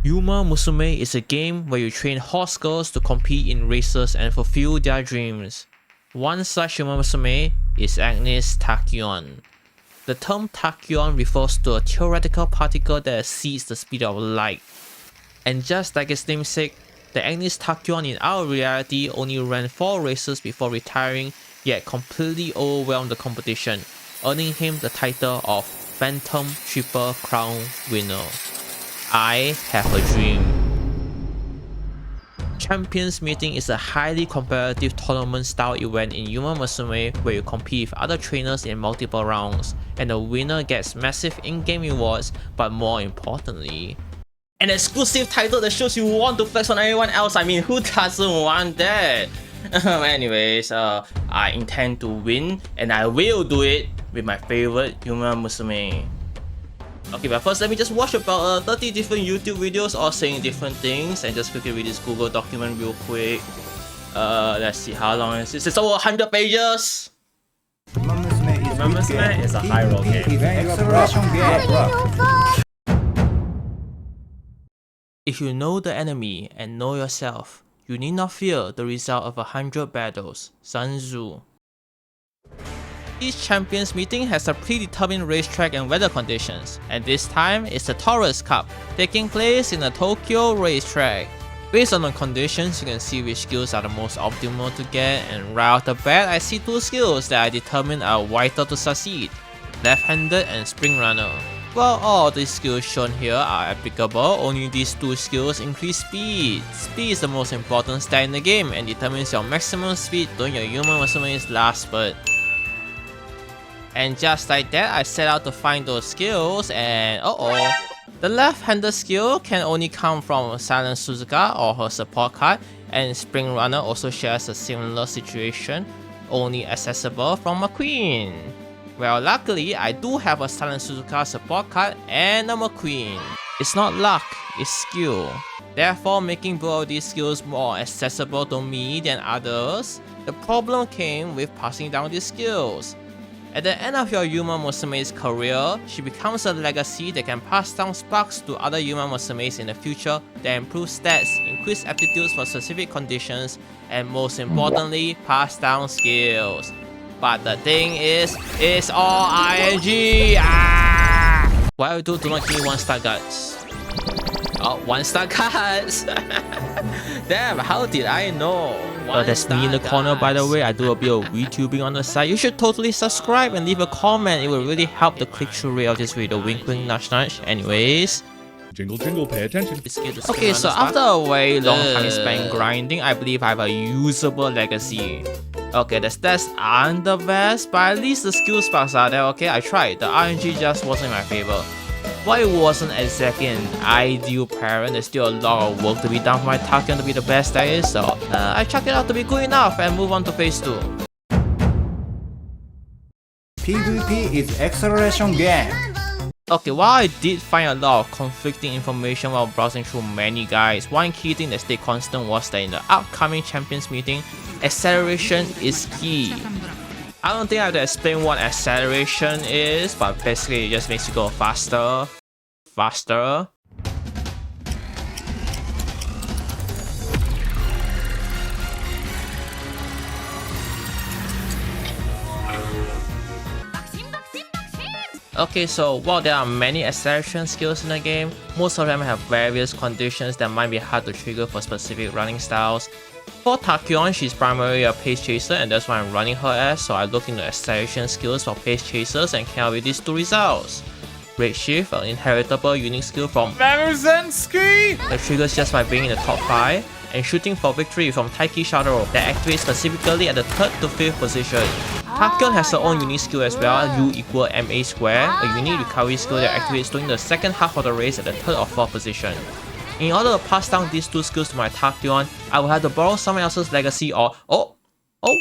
Umamusume is a game where you train horse girls to compete in races and fulfill their dreams. One such umamusume is Agnes Tachyon. The term Tachyon refers to a theoretical particle that exceeds the speed of light. And just like its namesake, the Agnes Tachyon in our reality only ran 4 races before retiring, yet completely overwhelmed the competition, earning him the title of Phantom Triple Crown winner. I have a dream. Champions Meeting is a highly competitive tournament style event in umamusume where you compete with other trainers in multiple rounds, and the winner gets massive in-game rewards, but more importantly, an exclusive title that shows you want to flex on everyone else. I mean, who doesn't want that? Anyways, I intend to win, and I will do it with my favorite umamusume. Okay, but first let me just watch about 30 different YouTube videos all saying different things and just quickly read this Google document real quick. Let's see how long is this. It's over 100 pages! Umamusume is a high roll game. If you know the enemy and know yourself, you need not fear the result of 100 battles. Sun Tzu. Each Champions Meeting has a predetermined racetrack and weather conditions, and this time it's the Taurus Cup, taking place in the Tokyo racetrack. Based on the conditions, you can see which skills are the most optimal to get, and right off the bat I see 2 skills that I determine are vital to succeed: left-handed and spring runner. While all these skills shown here are applicable, only these 2 skills increase speed. Speed is the most important stat in the game and determines your maximum speed during your umamusume's last spurt. And just like that, I set out to find those skills, and the left-handed skill can only come from Silent Suzuka or her support card, and Spring Runner also shares a similar situation, only accessible from a queen. Well, luckily, I do have a Silent Suzuka support card and a McQueen. It's not luck, it's skill. Therefore, making both of these skills more accessible to me than others, the problem came with passing down these skills. At the end of your umamusume's career, she becomes a legacy that can pass down sparks to other umamusumes in the future that improve stats, increase aptitudes for specific conditions, and most importantly, pass down skills. But the thing is, it's all ING! Why I do not give me 1-star guts? Oh, 1-star guts! Damn, how did I know? That's me in the corner, by the way. I do a bit of VTubing on the side. You should totally subscribe and leave a comment. It will really help the click-through rate of this video. Wink wink nudge nudge. Anyways. Jingle jingle, pay attention. Okay, so after a very long time spent grinding, I believe I have a usable legacy. Okay, the stats aren't the best, but at least the skill sparks are there. Okay, I tried. The RNG just wasn't in my favor. While it wasn't exactly an ideal parent, there's still a lot of work to be done for my Tachyon to be the best that is, so I chuck it out to be good enough and move on to phase 2. PvP is acceleration game. Okay, while I did find a lot of conflicting information while browsing through many guides, one key thing that stayed constant was that in the upcoming Champions Meeting, acceleration is key. I don't think I have to explain what acceleration is, but basically it just makes you go faster. Okay, so while there are many acceleration skills in the game, most of them have various conditions that might be hard to trigger for specific running styles. For Tachyon, she's primarily a pace chaser and that's why I'm running her as, so I look into acceleration skills for pace chasers and came out with these 2 results. Redshift, an inheritable unique skill from Zemensky! that triggers just by being in the top 5, and Shooting for Victory from Taiki Shadow that activates specifically at the 3rd to 5th position. Tachyon has her own unique skill as well, U equal MA square, a unique recovery skill that activates during the second half of the race at the 3rd or 4th position. In order to pass down these 2 skills to my Tachyon, I will have to borrow someone else's legacy or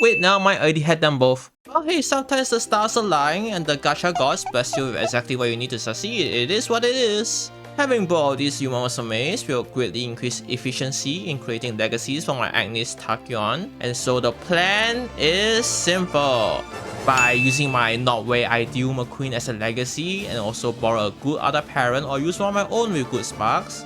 wait, now I already had them both. Oh hey, sometimes the stars align and the gacha gods bless you with exactly what you need to succeed. It is what it is. Having both of these umamusumes will greatly increase efficiency in creating legacies for my Agnes Tachyon, and so the plan is simple. By using my not very ideal McQueen as a legacy and also borrow a good other parent or use one of my own with good sparks.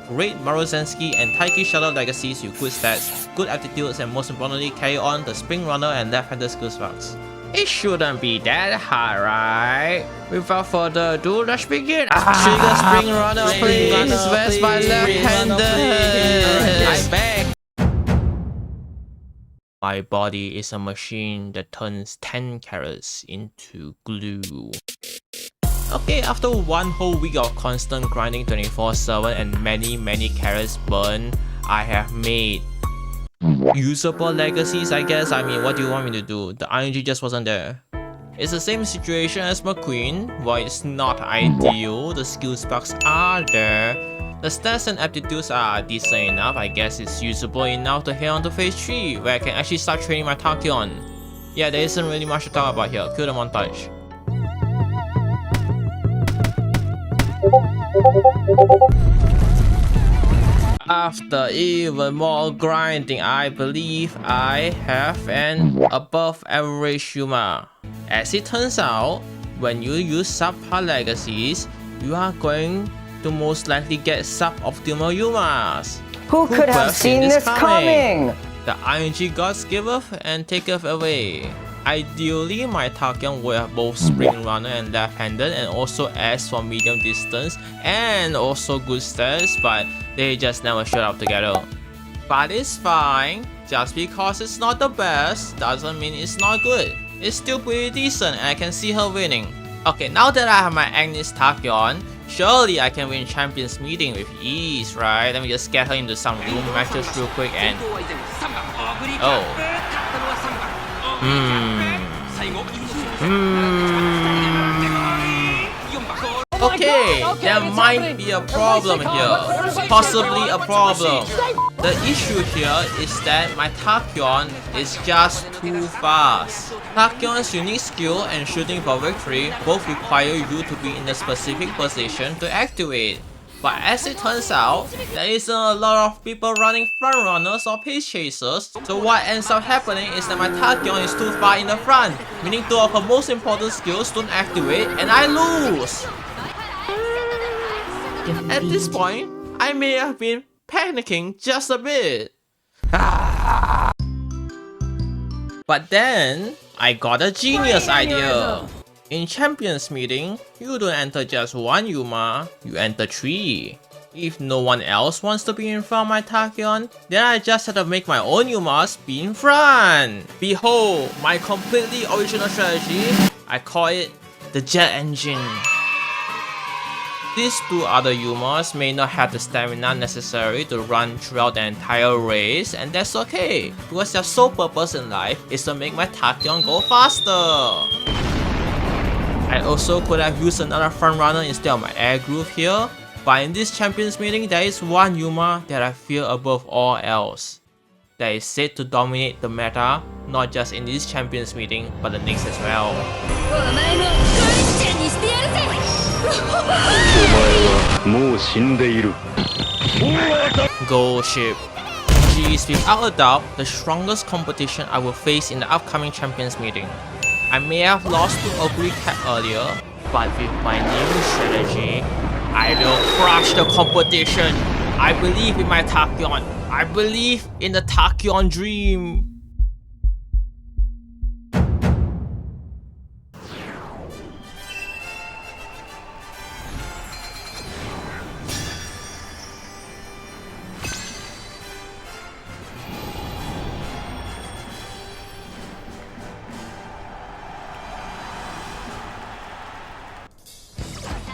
great Marozensky and Taiki Shadow legacies with good stats, good aptitudes, and most importantly carry on the Spring Runner and left-handed skill sparks. It shouldn't be that hard, right? Without further ado, let's begin! Trigger Spring Runner, please! Where's my left-handed? I beg! My body is a machine that turns 10 carrots into glue. Okay, after one whole week of constant grinding 24/7 and many carrots burned, I have made usable legacies, I guess. I mean, what do you want me to do? The RNG just wasn't there. It's the same situation as McQueen. While it's not ideal, the skill sparks are there. The stats and aptitudes are decent enough. I guess it's usable enough to head on to phase 3, where I can actually start training my Tachyon. Yeah, there isn't really much to talk about here. Cue the montage. After even more grinding, I believe I have an above average Yuma. As it turns out, when you use subpar legacies, you are going to most likely get suboptimal Yumas. Who could have seen this coming? The RNG gods giveth and taketh away. Ideally, my Tachyon will have both Spring Runner and left-handed and also S for medium distance and also good stats, but they just never showed up together. But it's fine, just because it's not the best doesn't mean it's not good. It's still pretty decent and I can see her winning. Okay, now that I have my Agnes Tachyon, surely I can win Champions Meeting with ease, right? Let me just get her into some room matches real quick and... Oh. Okay, there might be a problem here. Possibly a problem. The issue here is that my Tachyon is just too fast. Tachyon's unique skill and shooting for victory both require you to be in a specific position to activate. But as it turns out, there isn't a lot of people running front runners or pace chasers, so what ends up happening is that my Tachyon is too far in the front, meaning two of her most important skills don't activate and I lose! At this point, I may have been panicking just a bit. But then, I got a genius idea! In Champions Meeting, you don't enter just one Yuma, you enter 3. If no one else wants to be in front of my Tachyon, then I just have to make my own Yumas be in front. Behold, my completely original strategy. I call it the Jet Engine. These two other Yumas may not have the stamina necessary to run throughout the entire race, and that's okay, because their sole purpose in life is to make my Tachyon go faster. I also could have used another front runner instead of my air groove here, but in this Champions Meeting there is one Yuma that I fear above all else. That is said to dominate the meta, not just in this Champions Meeting, but the next as well. Gold Ship. She is without a doubt the strongest competition I will face in the upcoming Champions Meeting. I may have lost to Ugly Cat earlier, but with my new strategy, I will crush the competition. I believe in my Tachyon. I believe in the Tachyon dream.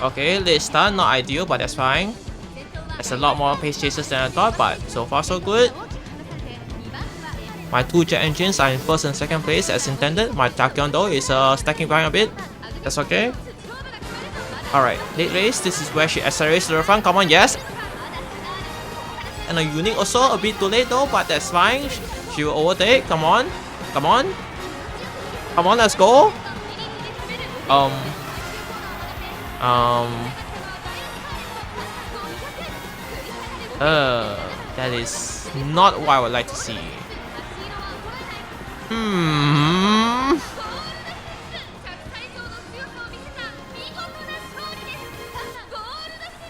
Okay, late start, not ideal, but that's fine. There's a lot more pace chasers than I thought, but so far so good. My two jet engines are in first and second place as intended. My Tachyon though is stacking behind a bit. That's okay. Alright, late race, this is where she accelerates to the front. Come on, yes! And a unique also, a bit too late though, but that's fine. She will overtake, come on. Come on. Come on, let's go. That is not what I would like to see.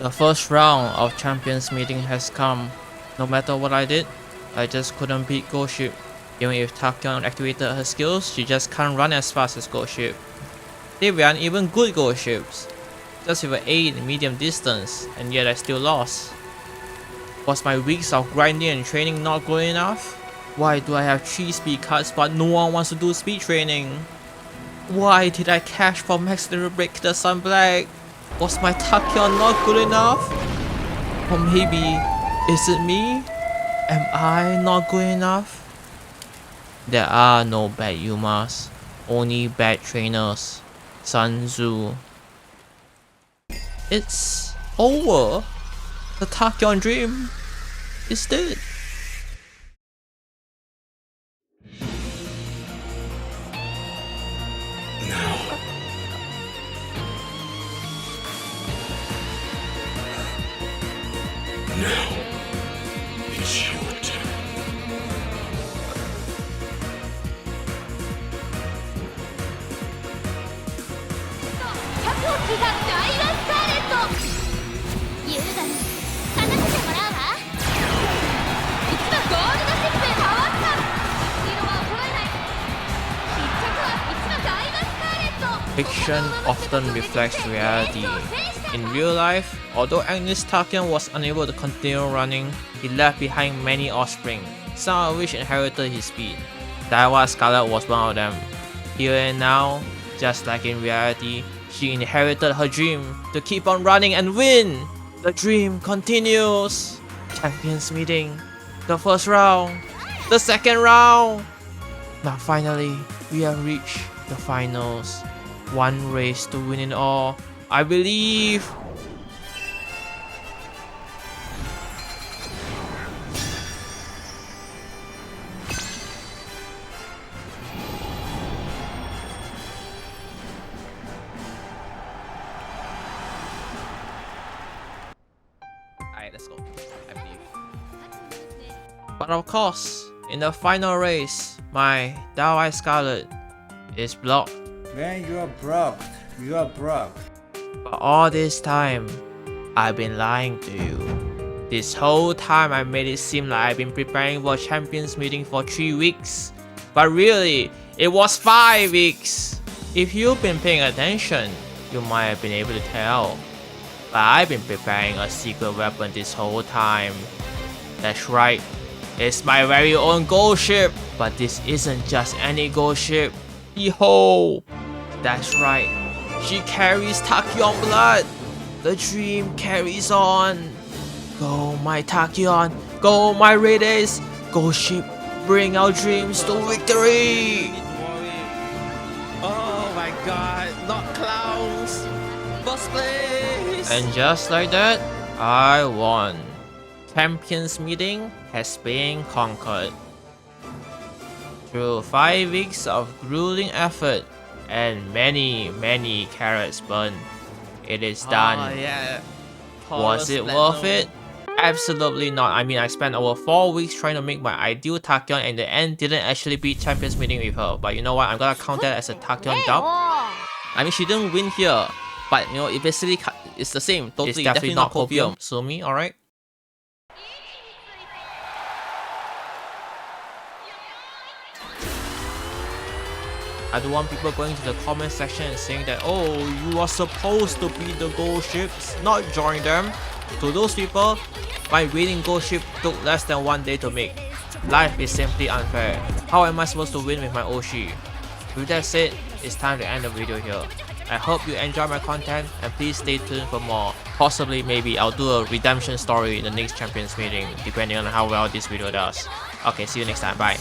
The first round of Champions meeting has come. No matter what I did, I just couldn't beat Ghost Ship. Even if Tachyon activated her skills, she just can't run as fast as Ghost Ship. They weren't even good Ghost Ships, just with an 8 in medium distance, and yet I still lost. Was my weeks of grinding and training not good enough? Why do I have 3 speed cards but no one wants to do speed training? Why did I cash for max little break the sun black? Was my Tachyon not good enough? Or maybe, is it me? Am I not good enough? There are no bad Yumas, only bad trainers. Sun Tzu. It's over. The Tachyon dream is dead. Now it's your turn. Fiction often reflects reality. In real life, although Agnes Tachyon was unable to continue running, he left behind many offspring, some of which inherited his speed. Daiwa Scarlet was one of them. Here and now, just like in reality, she inherited her dream to keep on running and win! The dream continues! Champions meeting, the first round, the second round! Now finally, we have reached the finals. One race to win it all. I believe. Alright, let's go. I believe. But of course, in the final race, my Dawai Scarlet is blocked. When you are broke, you are broke. But all this time, I've been lying to you. This whole time I made it seem like I've been preparing for a Champions meeting for 3 weeks. But really, it was 5 weeks. If you've been paying attention, you might have been able to tell. But I've been preparing a secret weapon this whole time. That's right, it's my very own ghost ship. But this isn't just any ghost ship. Behold! That's right, she carries Tachyon blood. The dream carries on. Go my Tachyon, go my Reyes. Ghost ship, bring our dreams to victory. Oh my god, not clowns. First place. And just like that, I won. Champions meeting has been conquered. Through 5 weeks of grueling effort and many carrots burned, it is done. Yeah. Was it worth it? Absolutely not. I mean, I spent over 4 weeks trying to make my ideal Tachyon and in the end didn't actually beat Champions meeting with her. But you know what? I'm gonna count that as a Tachyon dub. I mean, she didn't win here, but you know, it basically it's the same. Totally, it's definitely not copium. So me, alright. I don't want people going to the comment section and saying that, oh, you are supposed to be the gold ships, not join them. To those people, my winning gold ship took less than 1 day to make. Life is simply unfair. How am I supposed to win with my Oshi? With that said, it's time to end the video here. I hope you enjoy my content and please stay tuned for more. Possibly, maybe I'll do a redemption story in the next Champions meeting, depending on how well this video does. Okay, see you next time, bye.